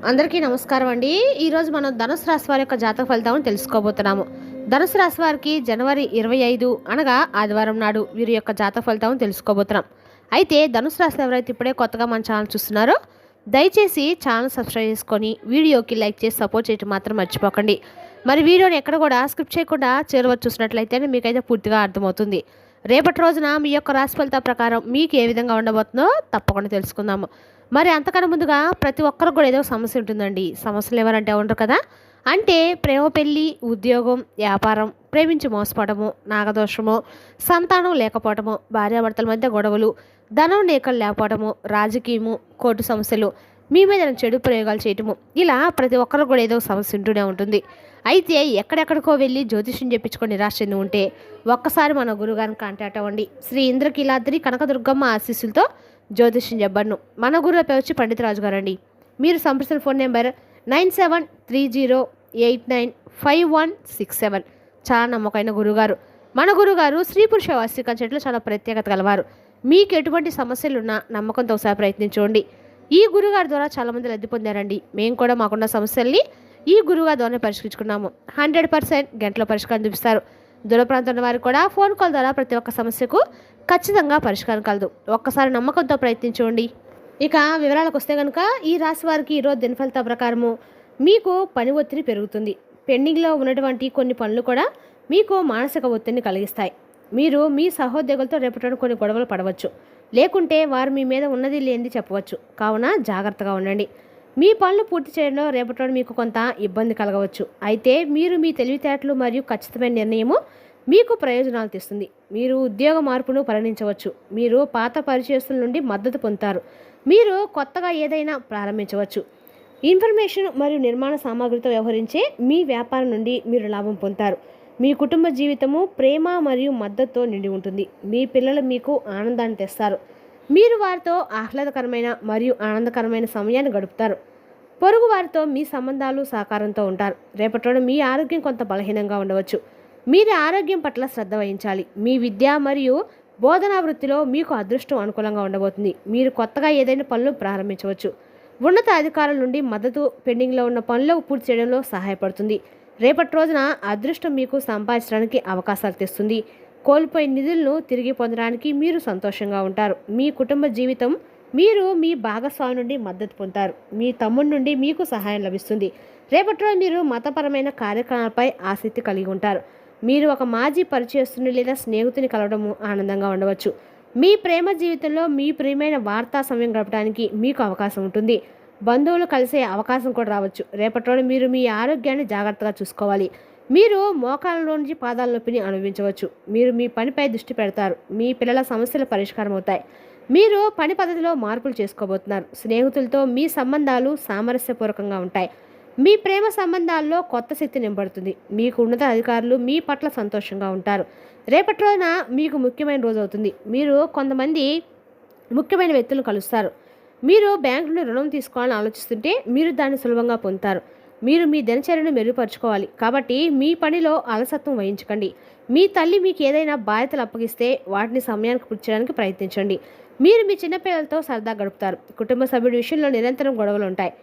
అందరికీ నమస్కారం అండి. ఈరోజు మనం ధనుసు రాశి వారి యొక్క జాతక ఫలితాలను తెలుసుకోబోతున్నాము. ధనుసు రాశి వారికి జనవరి 25 అనగా ఆదివారం నాడు వీరి యొక్క జాతక ఫలితాలను తెలుసుకోబోతున్నాం. అయితే ధనుసు రాశి ఎవరైతే ఇప్పుడే కొత్తగా మన ఛానల్ చూస్తున్నారో దయచేసి ఛానల్ సబ్స్క్రైబ్ చేసుకొని వీడియోకి లైక్ చేసి సపోర్ట్ చేయడం మాత్రం మర్చిపోకండి. మరి వీడియోని ఎక్కడ కూడా స్కిప్ చేయకుండా చివరి చూసినట్లయితే మీకైతే పూర్తిగా అర్థమవుతుంది. రేపటి రోజున మీ యొక్క రాశి ఫలితాల ప్రకారం మీకు ఏ విధంగా ఉండబోతుందో తప్పకుండా తెలుసుకుందాము. మరి అంతకన్నా ముందుగా ప్రతి ఒక్కరికి కూడా ఏదో సమస్య ఉంటుందండి. సమస్యలు ఎవరంటే ఉండరు కదా. అంటే ప్రేమ, పెళ్ళి, ఉద్యోగం, వ్యాపారం, ప్రేమించి మోసపోవడము, నాగదోషము, సంతానం లేకపోవడము, భార్యాభర్తల మధ్య గొడవలు, ధనం నేకలు లేకపోవడము, రాజకీయము, కోర్టు సమస్యలు, మీ మీద చెడు ప్రయోగాలు చేయటము, ఇలా ప్రతి ఒక్కరికి కూడా ఏదో సమస్య ఉంటూనే ఉంటుంది. అయితే ఎక్కడెక్కడికో వెళ్ళి జ్యోతిష్యం చెప్పించుకొని నిరాశ చెంది ఉంటే ఒక్కసారి మన గురుగారిని కాంటాక్ట్ అవ్వండి. శ్రీ ఇంద్రకీలాద్రి కనకదుర్గమ్మ ఆశీస్సులతో జ్యోతిష్యం చెప్పను. మన గురువు పేరు వచ్చి పండితరాజు గారు అండి. మీరు సంప్రదించిన ఫోన్ నెంబర్ 9730895167. చాలా నమ్మకమైన గురుగారు. మన గురుగారు స్త్రీ పురుష వాస్తవిక చెట్లు చాలా ప్రత్యేకత గలవారు. మీకు ఎటువంటి సమస్యలున్నా నమ్మకంతో ఒకసారి ప్రయత్నించండి. ఈ గురుగారి ద్వారా చాలామంది లబ్ధి పొందారండి. మేము కూడా మాకున్న సమస్యల్ని ఈ గురుగారి ద్వారా పరిష్కరించుకున్నాము. 100% గంటలో పరిష్కారం చూపిస్తారు. దూర ప్రాంతంలో వారికి కూడా ఫోన్ కాల్ ద్వారా ప్రతి ఒక్క సమస్యకు ఖచ్చితంగా పరిష్కారం కలదు. ఒక్కసారి నమ్మకంతో ప్రయత్నించండి. ఇక వివరాలకు వస్తే కనుక ఈ రాశి వారికి ఈరోజు దినఫలిత ప్రకారము మీకు పని ఒత్తిడి పెరుగుతుంది. పెండింగ్లో ఉన్నటువంటి కొన్ని పనులు కూడా మీకు మానసిక ఒత్తిడిని కలిగిస్తాయి. మీరు మీ సహోద్యోగులతో రేపటి కొన్ని గొడవలు పడవచ్చు. లేకుంటే వారు మీ మీద ఉన్నది లేనిది చెప్పవచ్చు. కావున జాగ్రత్తగా ఉండండి. మీ పనులు పూర్తి చేయడంలో రేపటి మీకు కొంత ఇబ్బంది కలగవచ్చు. అయితే మీరు మీ తెలివితేటలు మరియు ఖచ్చితమైన నిర్ణయము మీకు ప్రయోజనాలు తెస్తుంది. మీరు ఉద్యోగ మార్పును పరిగణించవచ్చు. మీరు పాత పరిచయస్తుల నుండి మద్దతు పొందుతారు. మీరు కొత్తగా ఏదైనా ప్రారంభించవచ్చు. ఇన్ఫర్మేషన్ మరియు నిర్మాణ సామాగ్రితో వ్యవహరించే మీ వ్యాపారం నుండి మీరు లాభం పొందుతారు. మీ కుటుంబ జీవితము ప్రేమ మరియు మద్దతుతో నిండి ఉంటుంది. మీ పిల్లలు మీకు ఆనందాన్ని తెస్తారు. మీరు వారితో ఆహ్లాదకరమైన మరియు ఆనందకరమైన సమయాన్ని గడుపుతారు. పొరుగు వారితో మీ సంబంధాలు సహకారంతో ఉంటారు. రేపటి మీ ఆరోగ్యం కొంత బలహీనంగా ఉండవచ్చు. మీరు ఆరోగ్యం పట్ల శ్రద్ధ వహించాలి. మీ విద్య మరియు బోధనా వృత్తిలో మీకు అదృష్టం అనుకూలంగా ఉండబోతుంది. మీరు కొత్తగా ఏదైనా పనులు ప్రారంభించవచ్చు. ఉన్నత అధికారుల నుండి మద్దతు పెండింగ్లో ఉన్న పనులు పూర్తి చేయడంలో సహాయపడుతుంది. రేపటి రోజున అదృష్టం మీకు సంపాదించడానికి అవకాశాలు తెస్తుంది. కోల్పోయిన నిధులను తిరిగి పొందడానికి మీరు సంతోషంగా ఉంటారు. మీ కుటుంబ జీవితం మీరు మీ భాగస్వామి నుండి మద్దతు పొందుతారు. మీ తమ్ముడి నుండి మీకు సహాయం లభిస్తుంది. రేపటి రోజు మీరు మతపరమైన కార్యక్రమాలపై ఆసక్తి కలిగి ఉంటారు. మీరు ఒక మాజీ పరిచయస్తుని లేదా స్నేహితుని కలవడము ఆనందంగా ఉండవచ్చు. మీ ప్రేమ జీవితంలో మీ ప్రియమైన వార్తా సమయం గడపడానికి మీకు అవకాశం ఉంటుంది. బంధువులు కలిసే అవకాశం కూడా రావచ్చు. రేపటి రోజు మీరు మీ ఆరోగ్యాన్ని జాగ్రత్తగా చూసుకోవాలి. మీరు మోకాళ్ళలో నుంచి పాదాల నొప్పిని అనుభవించవచ్చు. మీరు మీ పనిపై దృష్టి పెడతారు. మీ పిల్లల సమస్యలు పరిష్కారం అవుతాయి. మీరు పని పద్ధతిలో మార్పులు చేసుకోబోతున్నారు. స్నేహితులతో మీ సంబంధాలు సామరస్యపూర్వకంగా ఉంటాయి. మీ ప్రేమ సంబంధాల్లో కొత్త శక్తి నింపడుతుంది. మీకు ఉన్నత అధికారులు మీ పట్ల సంతోషంగా ఉంటారు. రేపటి రోజున మీకు ముఖ్యమైన రోజు అవుతుంది. మీరు కొంతమంది ముఖ్యమైన వ్యక్తులను కలుస్తారు. మీరు బ్యాంకు నుండి రుణం తీసుకోవాలని ఆలోచిస్తుంటే మీరు దాన్ని సులభంగా పొందుతారు. మీరు మీ దినచర్యను మెరుగుపరుచుకోవాలి. కాబట్టి మీ పనిలో అలసత్వం వహించకండి. మీ తల్లి మీకు ఏదైనా బాధ్యతలు అప్పగిస్తే వాటిని సమయానికి పూర్తి చేయడానికి ప్రయత్నించండి. మీరు మీ చిన్నపిల్లలతో సరదా గడుపుతారు. కుటుంబ సభ్యుడి విషయంలో నిరంతరం గొడవలు ఉంటాయి.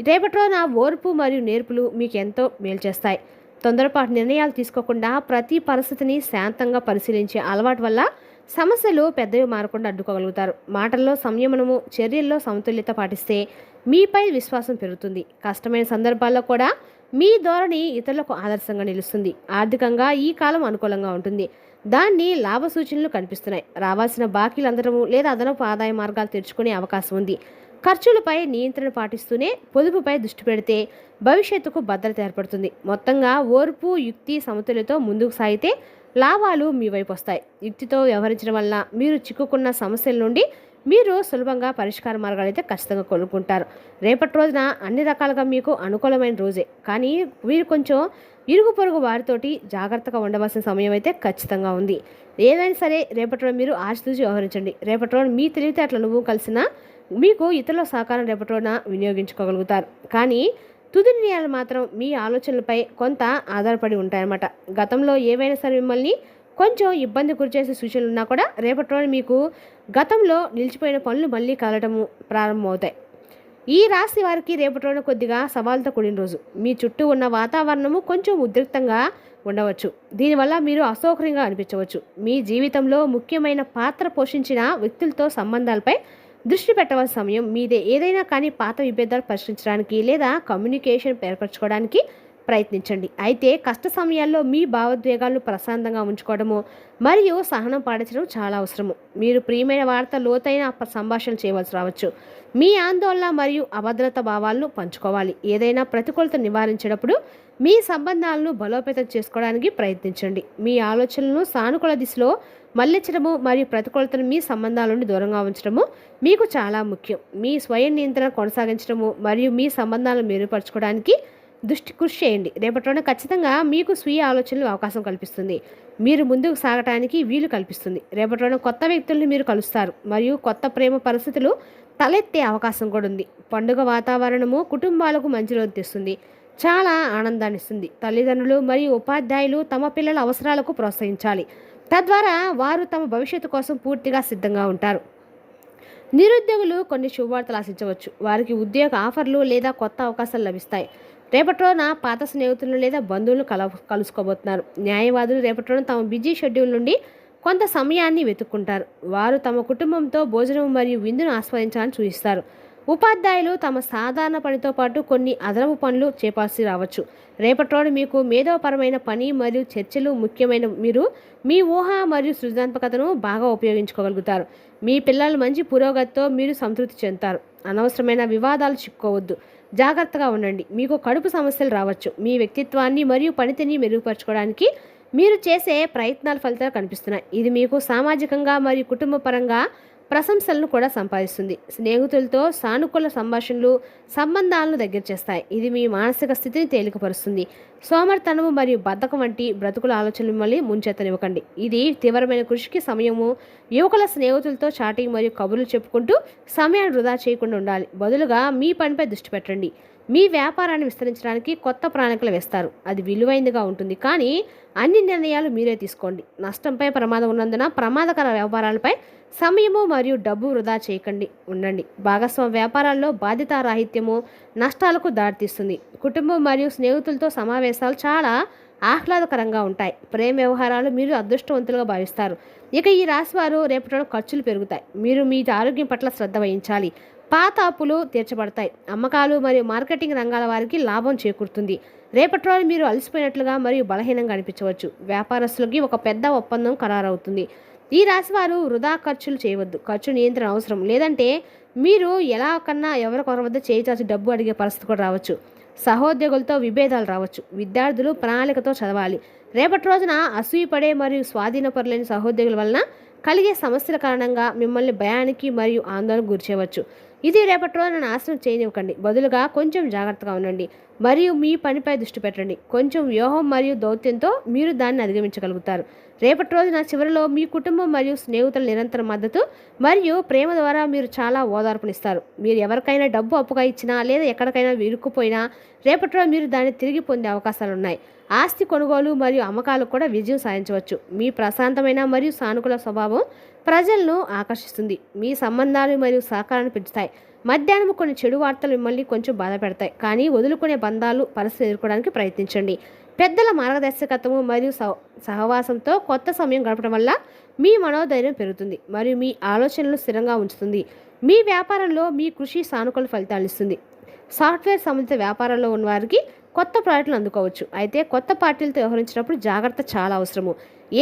రేపటి రోజున ఓర్పు మరియు నేర్పులు మీకు ఎంతో మేలు చేస్తాయి. తొందరపాటు నిర్ణయాలు తీసుకోకుండా ప్రతి పరిస్థితిని శాంతంగా పరిశీలించే అలవాటు వల్ల సమస్యలు పెద్దవి మారకుండా అడ్డుకోగలుగుతారు. మాటల్లో సంయమనము, చర్యల్లో సమతుల్యత పాటిస్తే మీపై విశ్వాసం పెరుగుతుంది. కష్టమైన సందర్భాల్లో కూడా మీ ధోరణి ఇతరులకు ఆదర్శంగా నిలుస్తుంది. ఆర్థికంగా ఈ కాలం అనుకూలంగా ఉంటుంది. దాన్ని లాభ సూచనలు కనిపిస్తున్నాయి. రావాల్సిన బాకీలు అందడము లేదా అదనపు ఆదాయ మార్గాలు తెరుచుకునే అవకాశం ఉంది. ఖర్చులపై నియంత్రణ పాటిస్తూనే పొదుపుపై దృష్టి పెడితే భవిష్యత్తుకు భద్రత ఏర్పడుతుంది. మొత్తంగా ఓర్పు, యుక్తి, సమతుల్యతో ముందుకు సాగితే లాభాలు మీ వైపు వస్తాయి. యుక్తితో వ్యవహరించడం వల్ల మీరు చిక్కుకున్న సమస్యల నుండి మీరు సులభంగా పరిష్కార మార్గాలు అయితే ఖచ్చితంగా కొనుక్కుంటారు. రేపటి రోజున అన్ని రకాలుగా మీకు అనుకూలమైన రోజే. కానీ మీరు కొంచెం ఇరుగు పొరుగు వారితోటి జాగ్రత్తగా ఉండవలసిన సమయం అయితే ఖచ్చితంగా ఉంది. ఏదైనా సరే రేపటి రోజు మీరు ఆచితూచి వ్యవహరించండి. రేపటి రోజు మీ తెలివితేటల అనుభవం కలిసిన మీకు ఇతరుల సహకారం రేపటి రోజున వినియోగించుకోగలుగుతారు. కానీ తుది నిర్ణయాలు మాత్రం మీ ఆలోచనలపై కొంత ఆధారపడి ఉంటాయన్నమాట. గతంలో ఏవైనా సరే మిమ్మల్ని కొంచెం ఇబ్బంది గురిచేసే సూచనలు ఉన్నా కూడా రేపటి రోజు మీకు గతంలో నిలిచిపోయిన పనులు మళ్ళీ కలటము ప్రారంభమవుతాయి. ఈ రాశి వారికి రేపటి రోజున కొద్దిగా సవాలుతో కూడిన రోజు. మీ చుట్టూ ఉన్న వాతావరణము కొంచెం ఉద్రిక్తంగా ఉండవచ్చు. దీనివల్ల మీరు అసౌకర్యంగా అనిపించవచ్చు. మీ జీవితంలో ముఖ్యమైన పాత్ర పోషించిన వ్యక్తులతో సంబంధాలపై దృష్టి పెట్టవలసిన సమయం మీదే. ఏదైనా కానీ పాత విభేదాలు పరిష్కరించడానికి లేదా కమ్యూనికేషన్ ఏర్పరచుకోవడానికి ప్రయత్నించండి. అయితే కష్ట సమయాల్లో మీ భావోద్వేగాలను ప్రశాంతంగా ఉంచుకోవడము మరియు సహనం పాటించడం చాలా అవసరము. మీరు ప్రియమైన వార్త లోతైన సంభాషణ చేయవలసి రావచ్చు. మీ ఆందోళన మరియు అభద్రత భావాలను పంచుకోవాలి. ఏదైనా ప్రతికూలత నివారించేటప్పుడు మీ సంబంధాలను బలోపేతం చేసుకోవడానికి ప్రయత్నించండి. మీ ఆలోచనలను సానుకూల దిశలో మళ్లించడము మరియు ప్రతికూలతను మీ సంబంధాల నుండి దూరంగా ఉంచడము మీకు చాలా ముఖ్యం. మీ స్వయం నియంత్రణ కొనసాగించడము మరియు మీ సంబంధాలను మెరుగుపరచుకోవడానికి కృషి చేయండి. రేపటి రోజున ఖచ్చితంగా మీకు స్వీయ ఆలోచనలు అవకాశం కల్పిస్తుంది. మీరు ముందుకు సాగటానికి వీలు కల్పిస్తుంది. రేపటి రోజున కొత్త వ్యక్తుల్ని మీరు కలుస్తారు మరియు కొత్త ప్రేమ పరిస్థితులు తలెత్తే అవకాశం కూడా ఉంది. పండుగ వాతావరణము కుటుంబాలకు మంచి రోజు తెస్తుంది, చాలా ఆనందాన్ని ఇస్తుంది. తల్లిదండ్రులు మరియు ఉపాధ్యాయులు తమ పిల్లల అవసరాలకు ప్రోత్సహించాలి. తద్వారా వారు తమ భవిష్యత్తు కోసం పూర్తిగా సిద్ధంగా ఉంటారు. నిరుద్యోగులు కొన్ని శుభవార్తలు ఆశించవచ్చు. వారికి ఉద్యోగ ఆఫర్లు లేదా కొత్త అవకాశాలు లభిస్తాయి. రేపటి రోజున పాత స్నేహితులను లేదా బంధువులను కలుసుకోబోతున్నారు. న్యాయవాదులు రేపటి రోజున తమ బిజీ షెడ్యూల్ నుండి కొంత సమయాన్ని వెతుక్కుంటారు. వారు తమ కుటుంబంతో భోజనం మరియు విందును ఆస్వాదించాలని సూచిస్తారు. ఉపాధ్యాయులు తమ సాధారణ పనితో పాటు కొన్ని అదనపు పనులు చేపాల్సి రావచ్చు. రేపటి రోజు మీకు మేధోపరమైన పని మరియు చర్చలు ముఖ్యమైన. మీరు మీ ఊహ మరియు సృజనాత్మకతను బాగా ఉపయోగించుకోగలుగుతారు. మీ పిల్లలు మంచి పురోగతితో మీరు సంతృప్తి చెందుతారు. అనవసరమైన వివాదాలు చిక్కుకోవద్దు. జాగ్రత్తగా ఉండండి. మీకు కడుపు సమస్యలు రావచ్చు. మీ వ్యక్తిత్వాన్ని మరియు పనితీరుని మెరుగుపరచుకోవడానికి మీరు చేసే ప్రయత్నాల ఫలితాలు కనిపిస్తున్నాయి. ఇది మీకు సామాజికంగా మరియు కుటుంబ పరంగా ప్రశంసలను కూడా సంపాదిస్తుంది. స్నేహితులతో సానుకూల సంభాషణలు సంబంధాలను దగ్గర చేస్తాయి. ఇది మీ మానసిక స్థితిని తేలికపరుస్తుంది. సోమర్తనము మరియు బద్ధకం వంటి బ్రతుకుల ఆలోచనలు మిమ్మల్ని ముంచెత్తనివ్వకండి. ఇది తీవ్రమైన కృషికి సమయము. యువకుల స్నేహితులతో చాటింగ్ మరియు కబుర్లు చెప్పుకుంటూ సమయాన్ని వృధా చేయకుండా ఉండాలి. బదులుగా మీ పనిపై దృష్టి పెట్టండి. మీ వ్యాపారాన్ని విస్తరించడానికి కొత్త ప్రణాళికలు వేస్తారు. అది విలువైనదిగా ఉంటుంది, కానీ అన్ని నిర్ణయాలు మీరే తీసుకోండి. నష్టంపై ప్రమాదం ఉన్నందున ప్రమాదకర వ్యాపారాలపై సమయము మరియు డబ్బు వృధా చేయకండి ఉండండి. భాగస్వామ్య వ్యాపారాల్లో బాధ్యతారాహిత్యము నష్టాలకు దారితీస్తుంది. కుటుంబం మరియు స్నేహితులతో సమావేశాలు చాలా ఆహ్లాదకరంగా ఉంటాయి. ప్రేమ వ్యవహారాలు మీరు అదృష్టవంతులుగా భావిస్తారు. ఇక ఈ రాశివారు రేపటి ఖర్చులు పెరుగుతాయి. మీరు మీ ఆరోగ్యం పట్ల శ్రద్ధ వహించాలి. పాత అప్పులు తీర్చబడతాయి. అమ్మకాలు మరియు మార్కెటింగ్ రంగాల వారికి లాభం చేకూరుతుంది. రేపటి రోజు మీరు అలసిపోయినట్లుగా మరియు బలహీనంగా అనిపించవచ్చు. వ్యాపారస్తులకి ఒక పెద్ద ఒప్పందం ఖరారవుతుంది. ఈ రాశివారు వృధా ఖర్చులు చేయవద్దు. ఖర్చు నియంత్రణ అవసరం. లేదంటే మీరు ఎలా కన్నా ఎవరికొర వద్ద చేయించాల్సి డబ్బు అడిగే పరిస్థితి కూడా రావచ్చు. సహోద్యోగులతో విభేదాలు రావచ్చు. విద్యార్థులు ప్రణాళికతో చదవాలి. రేపటి రోజున అసూయపడే మరియు స్వాధీనపరులేని సహోద్యోగుల వలన కలిగే సమస్యల కారణంగా మిమ్మల్ని భయానికి మరియు ఆందోళనకు గురిచేయవచ్చు. ఇది రేపటి రోజున నాశనం చేయనివ్వకండి. బదులుగా కొంచెం జాగ్రత్తగా ఉండండి మరియు మీ పనిపై దృష్టి పెట్టండి. కొంచెం వ్యూహం మరియు దౌత్యంతో మీరు దాన్ని అధిగమించగలుగుతారు. రేపటి రోజున చివరిలో మీ కుటుంబం మరియు స్నేహితుల నిరంతర మద్దతు మరియు ప్రేమ ద్వారా మీరు చాలా ఓదార్పునిస్తారు. మీరు ఎవరికైనా డబ్బు అప్పుగా ఇచ్చినా లేదా ఎక్కడికైనా ఇరుక్కుపోయినా రేపటి రోజు మీరు దాన్ని తిరిగి పొందే అవకాశాలు ఉన్నాయి. ఆస్తి కొనుగోలు మరియు అమ్మకాలు కూడా విజయం సాధించవచ్చు. మీ ప్రశాంతమైన మరియు సానుకూల స్వభావం ప్రజలను ఆకర్షిస్తుంది. మీ సంబంధాలు మరియు సహకారాన్ని పెంచుతాయి. మధ్యాహ్నం కొన్ని చెడు వార్తలు మిమ్మల్ని కొంచెం బాధ పెడతాయి, కానీ వదులుకునే బంధాలు పరిస్థితి ఎదుర్కోవడానికి ప్రయత్నించండి. పెద్దల మార్గదర్శకత్వము మరియు సహవాసంతో కొత్త సమయం గడపడం వల్ల మీ మనోధైర్యం పెరుగుతుంది మరియు మీ ఆలోచనలు స్థిరంగా ఉంచుతుంది. మీ వ్యాపారంలో మీ కృషి సానుకూల ఫలితాలు ఇస్తుంది. సాఫ్ట్వేర్ సంబంధిత వ్యాపారంలో ఉన్న వారికి కొత్త ప్రాజెక్టులు అందుకోవచ్చు. అయితే కొత్త పార్టీలతో వ్యవహరించినప్పుడు జాగ్రత్త చాలా అవసరము.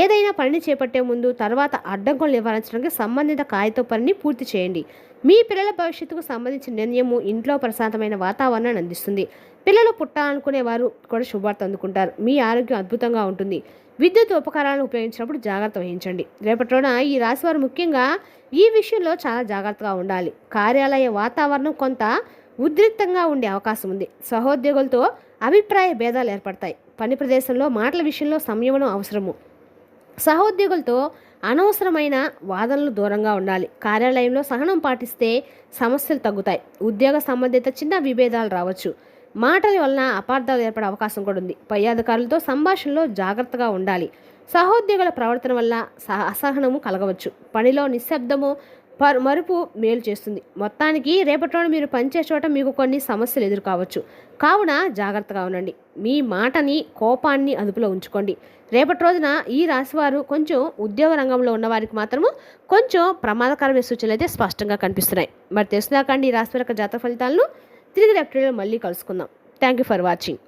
ఏదైనా పనిని చేపట్టే ముందు తర్వాత అడ్డంకులు నివారించడానికి సంబంధిత కాగిత పనిని పూర్తి చేయండి. మీ పిల్లల భవిష్యత్తుకు సంబంధించిన నిర్ణయము ఇంట్లో ప్రశాంతమైన వాతావరణాన్ని అందిస్తుంది. పిల్లలు పుట్టాలనుకునే వారు కూడా శుభార్త అందుకుంటారు. మీ ఆరోగ్యం అద్భుతంగా ఉంటుంది. విద్యుత్ ఉపకరణాలను ఉపయోగించినప్పుడు జాగ్రత్త వహించండి. రేపటి రోజున ఈ రాశివారు ముఖ్యంగా ఈ విషయంలో చాలా జాగ్రత్తగా ఉండాలి. కార్యాలయ వాతావరణం కొంత ఉద్రిక్తంగా ఉండే అవకాశం ఉంది. సహోద్యోగులతో అభిప్రాయ భేదాలు ఏర్పడతాయి. పని ప్రదేశంలో మాటల విషయంలో సంయమనం అవసరము. సహోద్యోగులతో అనవసరమైన వాదనలు దూరంగా ఉండాలి. కార్యాలయంలో సహనం పాటిస్తే సమస్యలు తగ్గుతాయి. ఉద్యోగ సంబంధిత చిన్న విభేదాలు రావచ్చు. మాటల వలన అపార్థాలు ఏర్పడే అవకాశం కూడా ఉంది. పై అధికారులతో సంభాషణలో జాగ్రత్తగా ఉండాలి. సహోద్యోగుల ప్రవర్తన వల్ల అసహనము కలగవచ్చు. పనిలో నిశ్శబ్దము మరుపు మేలు చేస్తుంది. మొత్తానికి రేపటి రోజున మీరు పనిచేసే చోట మీకు కొన్ని సమస్యలు ఎదురు కావచ్చు. కావున జాగ్రత్తగా ఉండండి. మీ మాటని, కోపాన్ని అదుపులో ఉంచుకోండి. రేపటి రోజున ఈ రాశివారు కొంచెం ఉద్యోగ రంగంలో ఉన్నవారికి మాత్రము కొంచెం ప్రమాదకరమైన సూచనలు అయితే స్పష్టంగా కనిపిస్తున్నాయి. మరి తెలుసుదాకండి ఈ రాశివారి యొక్క జాతక ఫలితాలను తిరిగి రేపటి మళ్ళీ కలుసుకుందాం. Thank you for watching.